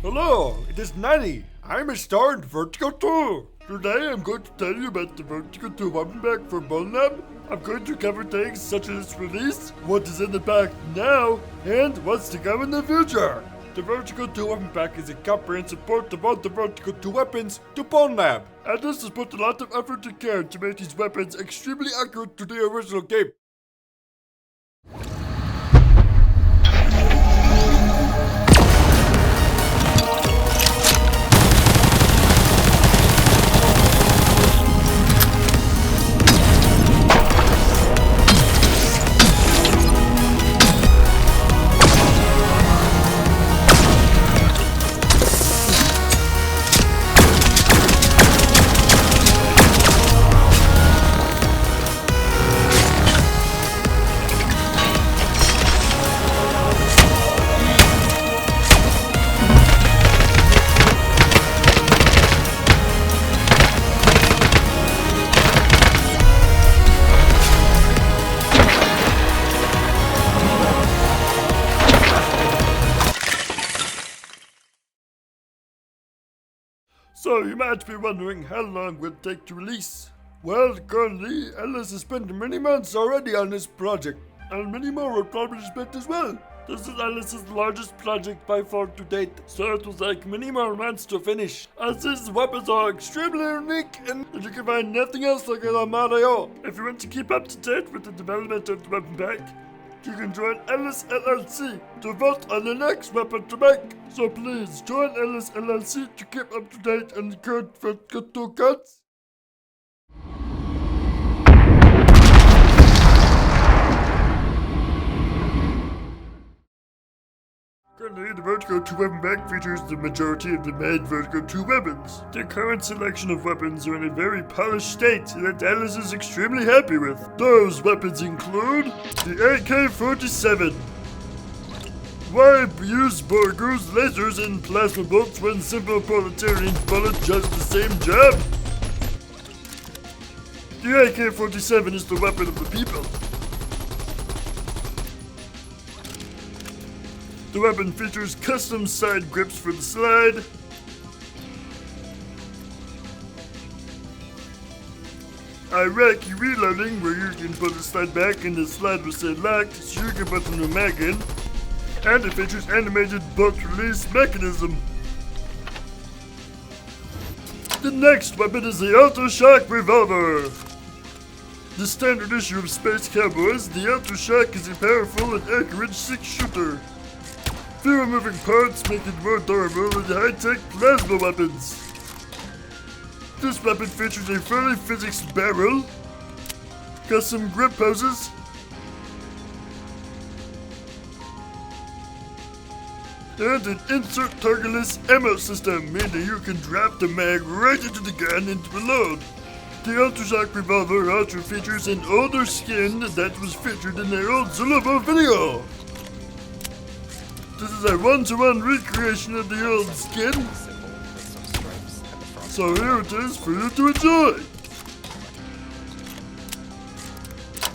Hello, it is Nanny. I'm a star in Vertigo 2. Today I'm going to tell you about the Vertigo 2 weapon pack for BONELAB. I'm going to cover things such as its release, what is in the pack now, and what's to come in the future. The Vertigo 2 weapon pack is a comprehensive port of all the Vertigo 2 weapons to BONELAB. And this has put a lot of effort and care to make these weapons extremely accurate to the original game. So you might be wondering how long will it take to release? Well, currently, Ellis has spent many months already on this project, and many more will probably spent as well. This is Ellis's largest project by far to date, so it will take many more months to finish, as these weapons are extremely unique and you can find nothing else like it on Mario. If you want to keep up to date with the development of the weapon pack, you can join Ellis LLC to vote on the next weapon to make. So please join Ellis LLC to keep up to date on the current Vertigo 2 cuts. Currently, the Vertigo 2 weapon pack features the majority of the main Vertigo 2 weapons. The current selection of weapons are in a very polished state that Ellis is extremely happy with. Those weapons include the AK-47. Why use burgers, lasers, and plasma bolts when simple proletarian bullets just the same job? The AK-47 is the weapon of the people. The weapon features custom side grips for the slide, Iraqi reloading where you can put the slide back and the slide will stay locked so you can put the new mag in, and it features animated bolt release mechanism. The next weapon is the Auto Shock Revolver. The standard issue of Space Cowboys, the Auto Shock is a powerful and accurate 6-shooter. Fewer moving parts make it more durable than high-tech plasma weapons. This weapon features a fully physics barrel, custom grip poses, and an insert targetless ammo system, meaning you can drop the mag right into the gun and reload. The Ultra Shock Revolver also features an older skin that was featured in the old Zulabo video. This is a one-to-one recreation of the old skin, so here it is for you to enjoy.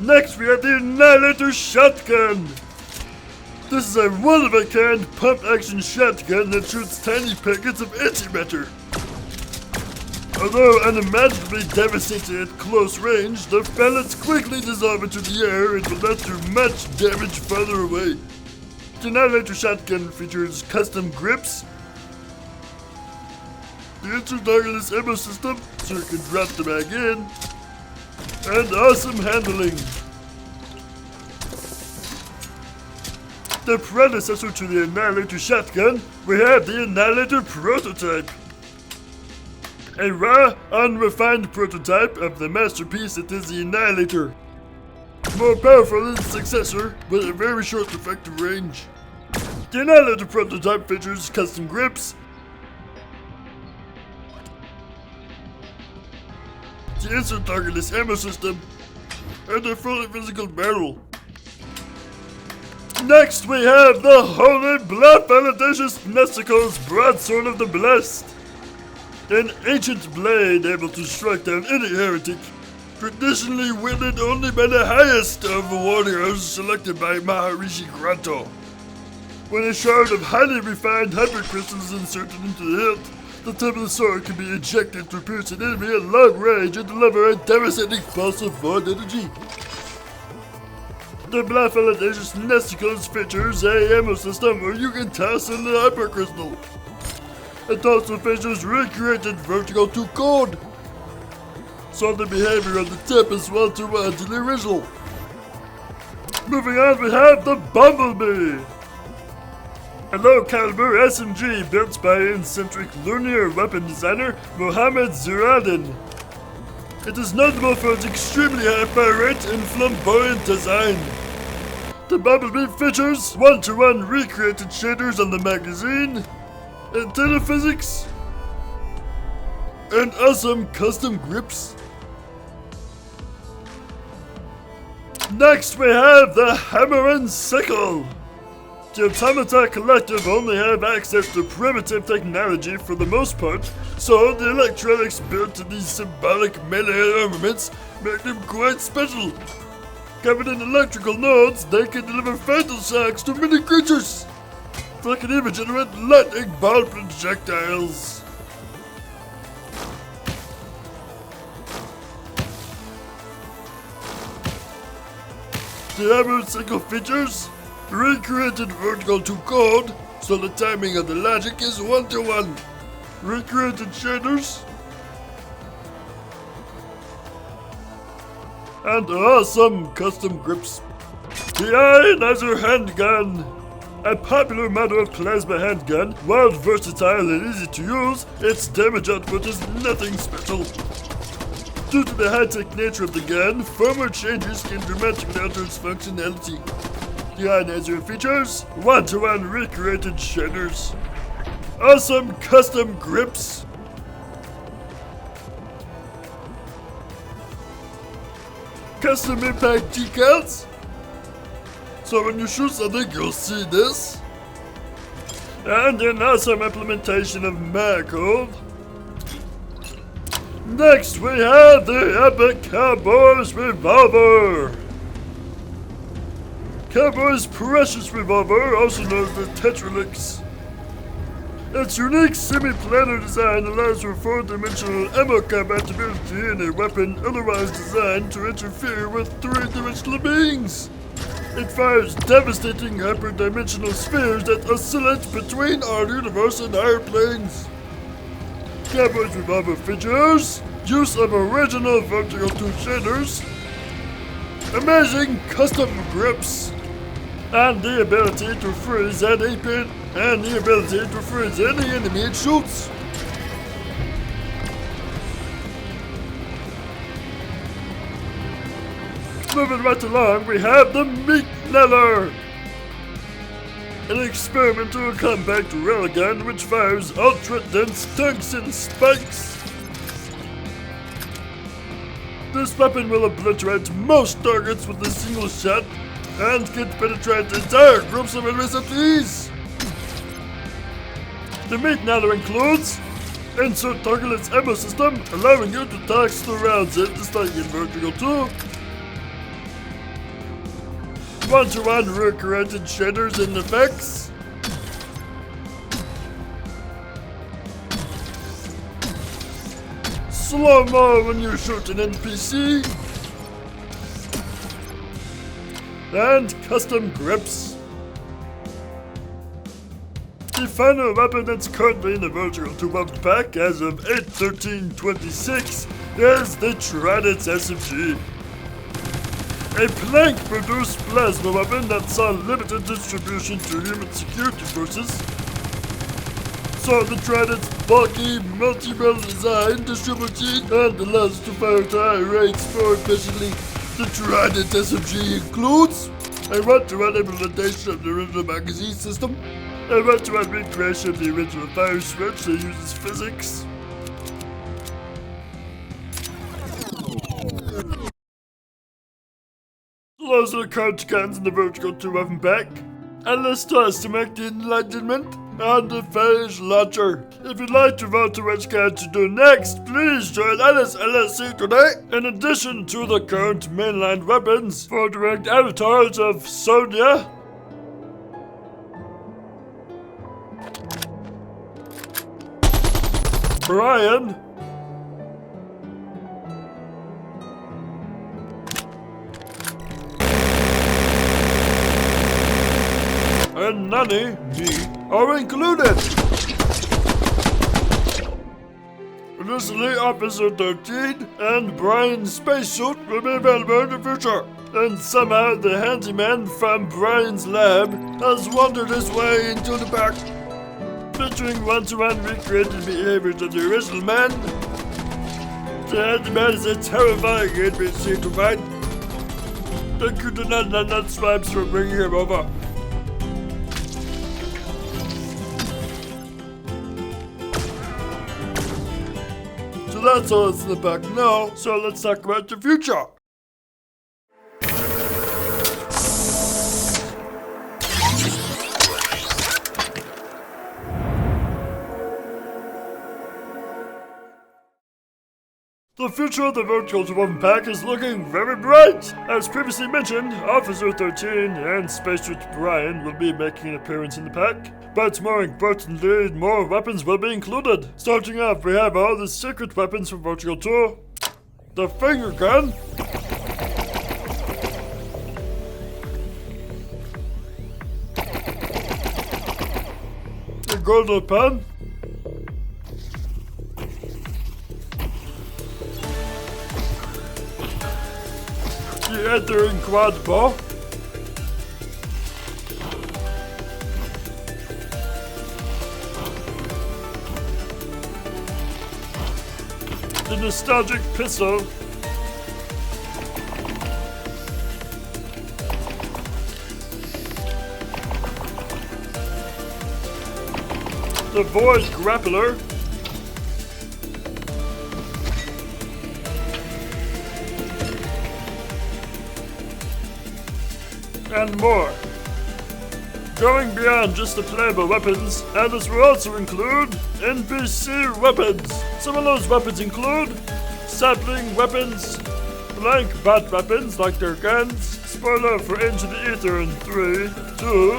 Next we have the Annihilator Shotgun. This is a one-of-a-kind pump-action shotgun that shoots tiny packets of antimatter. Although unimaginably devastating at close range, the pellets quickly dissolve into the air and will not do much damage farther away. The Annihilator Shotgun features custom grips, the insert targetless ammo system so you can drop the mag in, and awesome handling. The predecessor to the Annihilator Shotgun, we have the Annihilator Prototype. A raw, unrefined prototype of the masterpiece that is the Annihilator. More powerful than its successor, with a very short effective range. The Annihilator Prototype features custom grips, the insert targetless ammo system, and a fully physical barrel. Next we have the Holy Blood Validatious Nesticles Broadsword of the Blessed. An ancient blade able to strike down any heretic, traditionally wielded only by the highest of warriors selected by Maharishi Granto. When a shard of highly refined hypercrystal is inserted into the hilt, the tip of the sword can be ejected to pierce an enemy at long range and deliver a devastating pulse of void energy. The Blafaladacious Nesticles features a ammo system where you can toss in the hypercrystal. It also features recreated Vertigo 2 code, so the behavior of the tip is one-to-one to the original. Moving on, we have the Bumblebee. A low-caliber SMG built by eccentric linear weapon designer Mohammed Ziradin. It is notable for its extremely high fire rate and flamboyant design. The Bumblebee features one-to-one recreated shaders on the magazine, antenna physics, and awesome custom grips. Next we have the Hammer and Sickle. The Automata Collective only have access to primitive technology for the most part, so the electronics built in these symbolic melee armaments make them quite special. Covered in electrical nodes, they can deliver fatal shocks to many creatures. They can even generate lightning bolt projectiles. The Hammer and Sickle features recreated Vertigo 2 code, so the timing of the logic is one-to-one. Recreated shaders, and awesome custom grips. The Ionizer Handgun. A popular model of plasma handgun, while versatile and easy to use, its damage output is nothing special. Due to the high-tech nature of the gun, firmware changes can dramatically alter its functionality. The Ionizer features one-to-one recreated shaders, awesome custom grips, custom impact decals, so when you shoot something you'll see this, and an awesome implementation of Macode. Next we have the Epic Cowboy's Revolver. Cowboy's Precious Revolver, also known as the Tetralix. Its unique semi-planar design allows for 4-dimensional ammo compatibility in a weapon otherwise designed to interfere with 3-dimensional beings. It fires devastating hyperdimensional spheres that oscillate between our universe and higher planes. Cowboy's Revolver features use of original Vertigo 2 shaders, amazing custom grips, and the ability to freeze any enemy it shoots. Moving right along, we have the Meat Kneller, an experimental compact railgun which fires ultra-dense tungsten spikes. This weapon will obliterate most targets with a single shot and can penetrate entire groups of enemies at ease. The Meat Kneller includes insert targetless ammo system, allowing you to toss the rounds in just like in Vertigo 2. One-to-one recreated shaders and effects. Slow-mo when you shoot an NPC. And custom grips. The final weapon that's currently in the Vertigo 2 weapon pack as of 8/13/26 is the Trident SMG. A plank-produced plasma weapon that saw limited distribution to human security forces. So the Trident's bulky, multi-barrel design distributes heat and allows it to fire at high rates more efficiently. The Trident SMG includes a one-to-one implementation of the original magazine system, a one-to-one recreation of the original fire switch that uses physics. Those are the current guns in the Vertigo 2 weapon pack. And let's toss to make the Enlightenment and the Phage Launcher. If you'd like to vote to which card to do next, please join Alice LSC today. In addition to the current mainline weapons for direct avatars of Sonya, Brian. And Nanny, me, are included. Additionally, Officer 13 and Brian's spacesuit will be available in the future. And somehow the handyman from Brian's lab has wandered his way into the pack. Featuring one-to-one recreated behaviors of the original man, the handyman is a terrifying NPC to find. Thank you to Nut Swipes for bringing him over. So that's all that's in the back now, so let's talk about the future. The future of the Vertigo pack is looking very bright! As previously mentioned, Officer 13 and Spacesuit Brian will be making an appearance in the pack, but more importantly, more weapons will be included. Starting off, we have all the secret weapons from Vertigo 2, the finger gun, the golden pen, the entering quad ball, the nostalgic pistol, the void grappler, and more. Going beyond just the playable weapons, Atlas will also include NPC weapons. Some of those weapons include sapling weapons, blank bot weapons like their guns, spoiler for Into the Ether in 3, 2,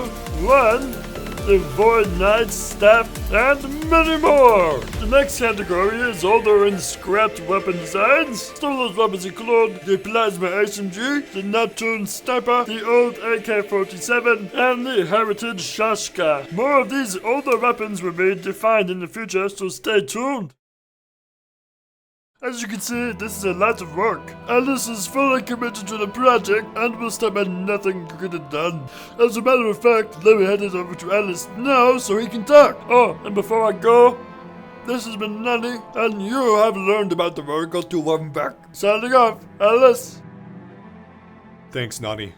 1, the Void Knight's staff, and many more! The next category is older and scrapped weapon designs. Some of those weapons include the Plasma SMG, the Neptune Sniper, the old AK-47, and the Heritage Shashka. More of these older weapons will be defined in the future, so stay tuned! As you can see, this is a lot of work. Alice is fully committed to the project and will stop at nothing to get it done. As a matter of fact, let me hand it over to Alice now so he can talk. Oh, and before I go, this has been Nanny, and you have learned about the Vertigo 2 weapon pack. Signing off, Alice. Thanks, Nani.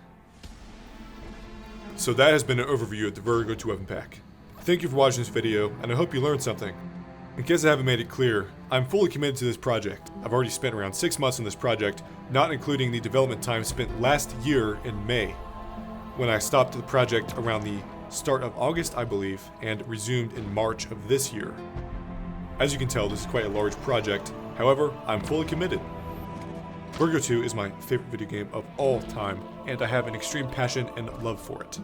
So that has been an overview of the Vertigo 2 weapon pack. Thank you for watching this video, and I hope you learned something. In case I haven't made it clear, I'm fully committed to this project. I've already spent around 6 months on this project, not including the development time spent last year in May, when I stopped the project around the start of August, I believe, and resumed in March of this year. As you can tell, this is quite a large project. However, I'm fully committed. Vertigo 2 is my favorite video game of all time, and I have an extreme passion and love for it.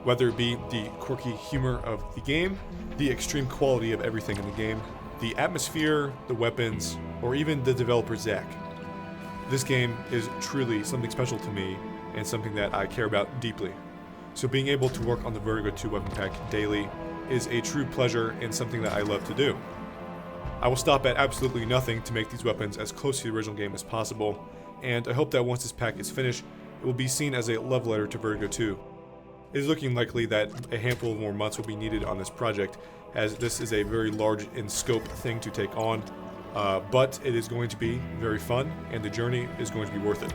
Whether it be the quirky humor of the game, the extreme quality of everything in the game, the atmosphere, the weapons, or even the developer Zach. This game is truly something special to me and something that I care about deeply. So being able to work on the Vertigo 2 weapon pack daily is a true pleasure and something that I love to do. I will stop at absolutely nothing to make these weapons as close to the original game as possible, and I hope that once this pack is finished, it will be seen as a love letter to Vertigo 2. It is looking likely that a handful of more months will be needed on this project, as this is a very large in scope thing to take on, but it is going to be very fun, and the journey is going to be worth it.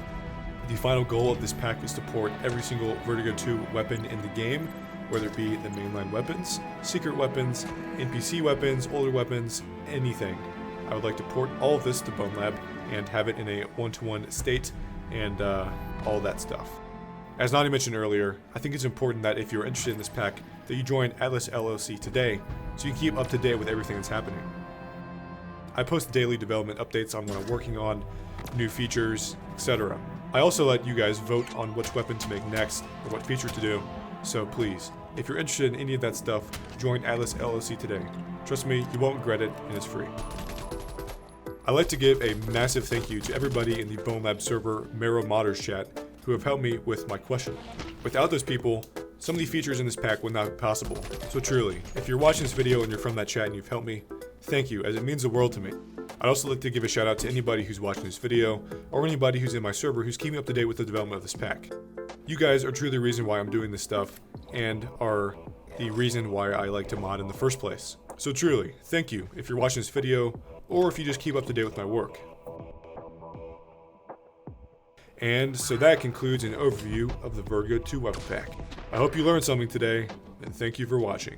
The final goal of this pack is to port every single Vertigo 2 weapon in the game, whether it be the mainline weapons, secret weapons, NPC weapons, older weapons, anything. I would like to port all of this to BONELAB and have it in a one-to-one state and all that stuff. As Nani mentioned earlier, I think it's important that if you're interested in this pack, that you join Atlas LLC today, so you can keep up to date with everything that's happening. I post daily development updates on what I'm working on, new features, etc. I also let you guys vote on which weapon to make next, or what feature to do, so please, if you're interested in any of that stuff, join Atlas LLC today. Trust me, you won't regret it, and it's free. I'd like to give a massive thank you to everybody in the BONELAB server Mero Modders chat who have helped me with my question. Without those people, some of the features in this pack would not be possible. So truly, if you're watching this video and you're from that chat and you've helped me, thank you, as it means the world to me. I'd also like to give a shout out to anybody who's watching this video, or anybody who's in my server who's keeping up to date with the development of this pack. You guys are truly the reason why I'm doing this stuff, and are the reason why I like to mod in the first place. So truly, thank you if you're watching this video, or if you just keep up to date with my work. And so that concludes an overview of the Vertigo 2 weapon pack. I hope you learned something today, and thank you for watching.